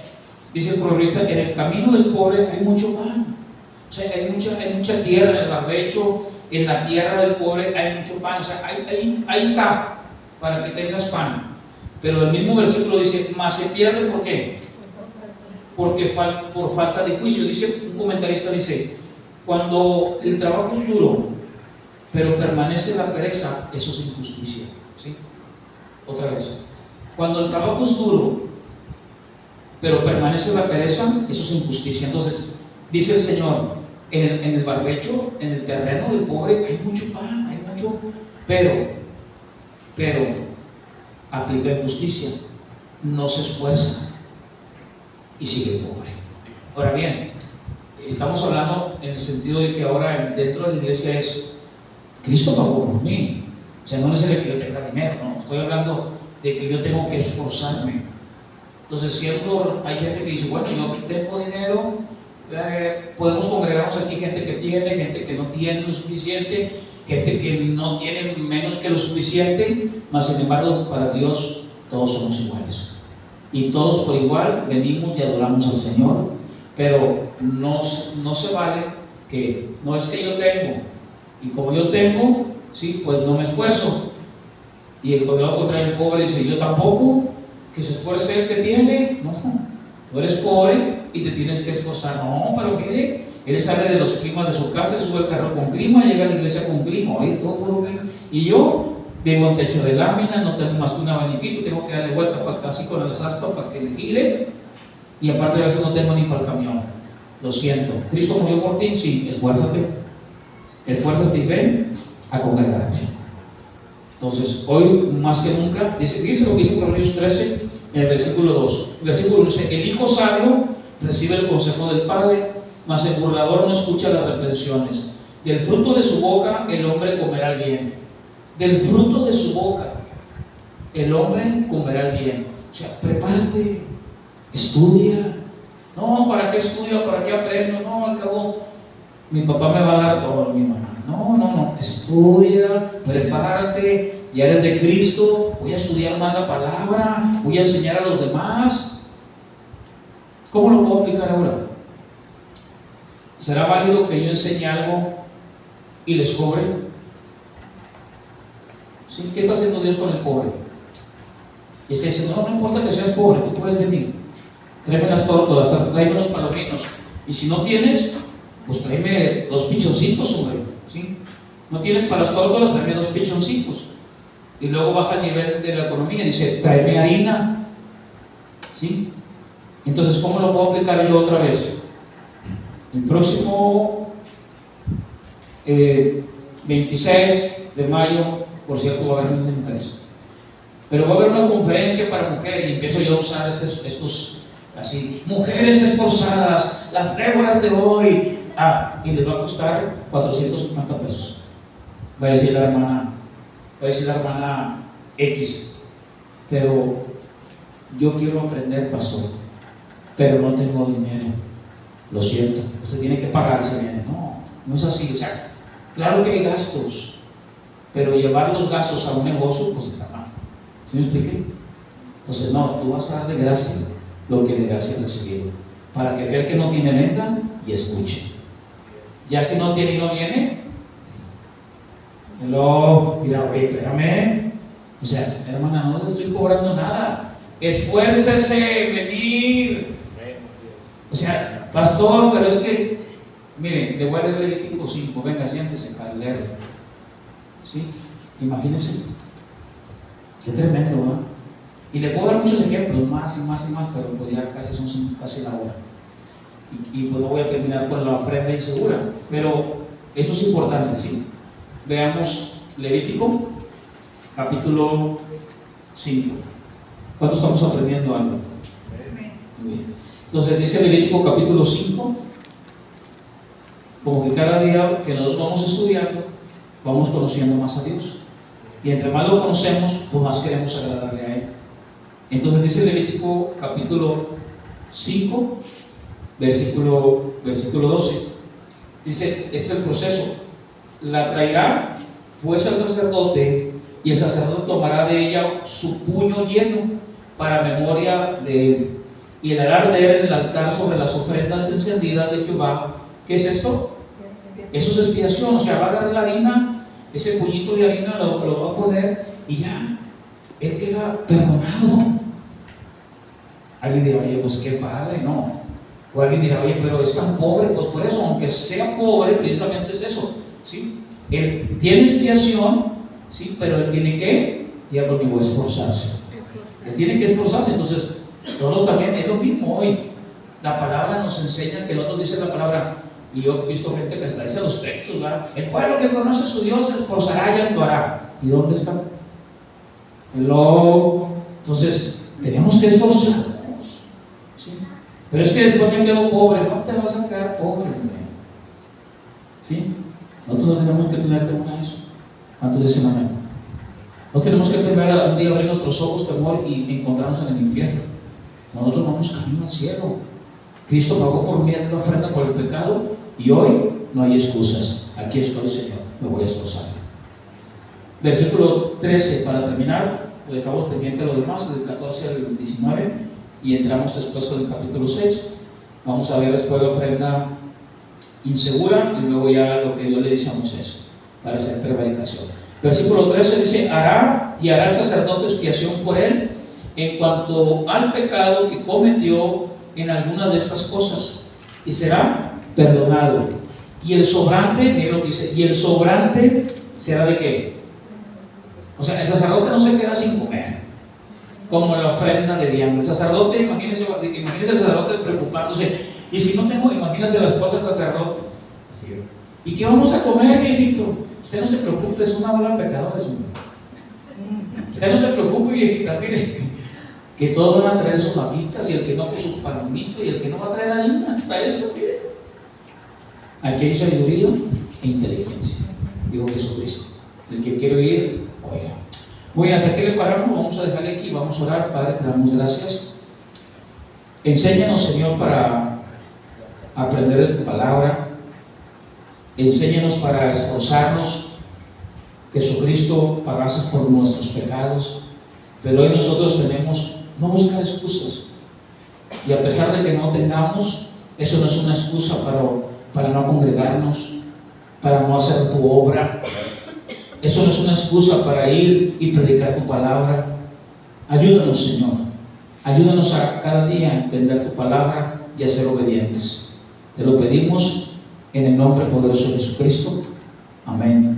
dice el proverbista, en el camino del pobre hay mucho pan. O sea, hay mucha tierra en el barbecho, en la tierra del pobre hay mucho pan. O sea, ahí está, para que tengas pan. Pero el mismo versículo dice, más se pierde, ¿por qué? Porque por falta de juicio. Dice un comentarista, dice, cuando el trabajo es duro, pero permanece la pereza, eso es injusticia. ¿Sí? Otra vez. Cuando el trabajo es duro, pero permanece la pereza, eso es injusticia. Entonces, dice el Señor, en el barbecho, en el terreno del pobre, hay mucho pan, hay mucho, pero aplica injusticia, no se esfuerza y sigue pobre. Ahora bien, estamos hablando en el sentido de que ahora dentro de la iglesia es Cristo pagó por mí. O sea, no es el que yo tenga dinero, no, estoy hablando de que yo tengo que esforzarme. Entonces, siempre hay gente que dice, bueno, yo aquí tengo dinero, podemos congregarnos aquí, gente que tiene, gente que no tiene lo suficiente, gente que no tiene menos que lo suficiente, mas sin embargo, para Dios todos somos iguales. Y todos por igual venimos y adoramos al Señor, pero no se vale que, no es que yo tengo, y como yo tengo, sí, pues no me esfuerzo. Y el gobierno contra el pobre dice, yo tampoco, que se esfuerce el que tiene. No, tú eres pobre y te tienes que esforzar. No, pero mire, él sale de los climas de su casa, sube el carro con clima, llega a la iglesia con clima, oye, todo por clima. Y yo vivo en techo de lámina, no tengo más que un abaniquito, tengo que darle vuelta para acá así con las aspas para que le gire, y aparte a veces no tengo ni para el camión. Lo siento. ¿Cristo murió por ti? Sí, esfuérzate y ven a congregarte. Entonces, hoy más que nunca, dice lo que dice Proverbios 13, en el versículo 2. El versículo 1 dice, el hijo sabio recibe el consejo del padre, mas el burlador no escucha las reprensiones. Del fruto de su boca el hombre comerá el bien. Del fruto de su boca el hombre comerá el bien. O sea, prepárate, estudia. No, ¿para qué estudio? ¿Para qué aprendo? No, al cabo, mi papá me va a dar todo, mi mamá. No, estudia, prepárate, ya eres de Cristo, voy a estudiar más la palabra, voy a enseñar a los demás. ¿Cómo lo puedo aplicar ahora? ¿Será válido que yo enseñe algo y les cobre? ¿Sí? ¿Qué está haciendo Dios con el pobre? Y se dice, no importa que seas pobre, tú puedes venir, tráeme las tortas, tráeme los palominos, y si no tienes, pues tráeme 2 pichoncitos, hombre, ¿sí? No tienes para las tortas, tráeme 2 pichoncitos. Y luego baja el nivel de la economía, dice, tráeme harina, ¿sí? Entonces, ¿cómo lo puedo aplicar yo otra vez? El próximo 26 de mayo, por cierto, va a haber una mujeres. Pero va a haber una conferencia para mujeres y empiezo yo a usar estos así, mujeres esforzadas, las Déboras de hoy. Y les va a costar 450 pesos. Va a decir la hermana X. Pero yo quiero aprender, pastor, pero no tengo dinero. Lo siento, usted tiene que pagarse bien. No es así. O sea, claro que hay gastos, pero llevar los gastos a un negocio, pues está mal. ¿Sí me expliqué? Entonces, no, tú vas a dar de gracia lo que de gracia recibido, para que aquel que no tiene venga y escuche. Ya si no tiene y no viene, mira, oye, espérame. O sea, hermana, no les estoy cobrando nada. Esfuércese en venir. O sea, pastor, pero es que, miren, le voy a leer Levítico 5. Venga, siéntese para leerlo. ¿Sí? Imagínense. Qué tremendo, ¿no? Y le puedo dar muchos ejemplos, más y más y más, pero pues ya son casi la hora. Y pues no voy a terminar con la ofrenda insegura. Pero eso es importante, ¿sí? Veamos Levítico, capítulo 5. ¿Cuánto estamos aprendiendo algo? Muy bien. Entonces dice Levítico capítulo 5, como que cada día que nosotros vamos estudiando, vamos conociendo más a Dios. Y entre más lo conocemos, pues más queremos agradarle a Él. Entonces dice Levítico capítulo 5, versículo 12. Dice, este es el proceso. La traerá pues al sacerdote, y el sacerdote tomará de ella su puño lleno para memoria de él, y el hará arder en el altar sobre las ofrendas encendidas de Jehová. ¿Qué es esto? Eso es expiación. O sea, va a agarrar la harina, ese puñito de harina lo va a poner y ya, él queda perdonado. Alguien dirá, oye, pues qué padre, no. O alguien dirá, oye, pero es tan pobre. Pues por eso, aunque sea pobre, precisamente es eso, ¿sí? Él tiene expiación, ¿sí? Pero él tiene que, ya conmigo, esforzarse. Él tiene que esforzarse. Entonces, nosotros también es lo mismo hoy. La palabra nos enseña que el otro dice la palabra, y yo he visto gente que hasta dice los textos, ¿verdad? El pueblo que conoce a su Dios se esforzará y actuará. ¿Y dónde está? Entonces, tenemos que esforzarnos, ¿sí? Pero es que después me quedo pobre. No te vas a quedar pobre, ¿sí? Nosotros tenemos que tener temor a eso. ¿Cuántos dicen amén? Nosotros tenemos que temer un día abrir nuestros ojos, temor, y encontrarnos en el infierno. Nosotros vamos camino al cielo. Cristo pagó por mí en la ofrenda por el pecado, y hoy no hay excusas. Aquí estoy, Señor, me voy a esforzar. Versículo 13, para terminar, lo dejamos pendiente lo demás, del 14 al 19, y entramos después con el capítulo 6. Vamos a ver después la ofrenda insegura, y luego ya lo que Dios le dice a Moisés para hacer prevaricación. Versículo 13 dice, hará el sacerdote expiación por él en cuanto al pecado que cometió en alguna de estas cosas, y será perdonado. Y el sobrante, mira lo que dice, y el sobrante será de qué. O sea, el sacerdote no se queda sin comer, como la ofrenda de Diana. El sacerdote, imagínese el sacerdote preocupándose, y si no tengo, imagínese la esposa del sacerdote. ¿Y qué vamos a comer, viejito? Usted no se preocupe, es una ola de pecadores. Usted no se preocupe, viejita, mire, que todos van a traer sus vaquitas, y el que no, pues su palomito, y el que no va a traer harina, para eso, mire. Aquí hay sabiduría e inteligencia, dijo Jesucristo. El que quiere oír, oiga. Muy bien, hasta aquí le paramos, vamos a dejarle aquí, vamos a orar. Padre, te damos gracias. Enséñanos, Señor, para aprender de tu palabra. Enséñanos para esforzarnos. Jesucristo pagaste por nuestros pecados, pero hoy nosotros tenemos no buscar excusas. Y a pesar de que no tengamos, eso no es una excusa para no congregarnos, para no hacer tu obra. Eso no es una excusa para ir y predicar tu palabra. Ayúdanos, Señor. Ayúdanos a cada día a entender tu palabra y a ser obedientes. Te lo pedimos en el nombre poderoso de Jesucristo. Amén.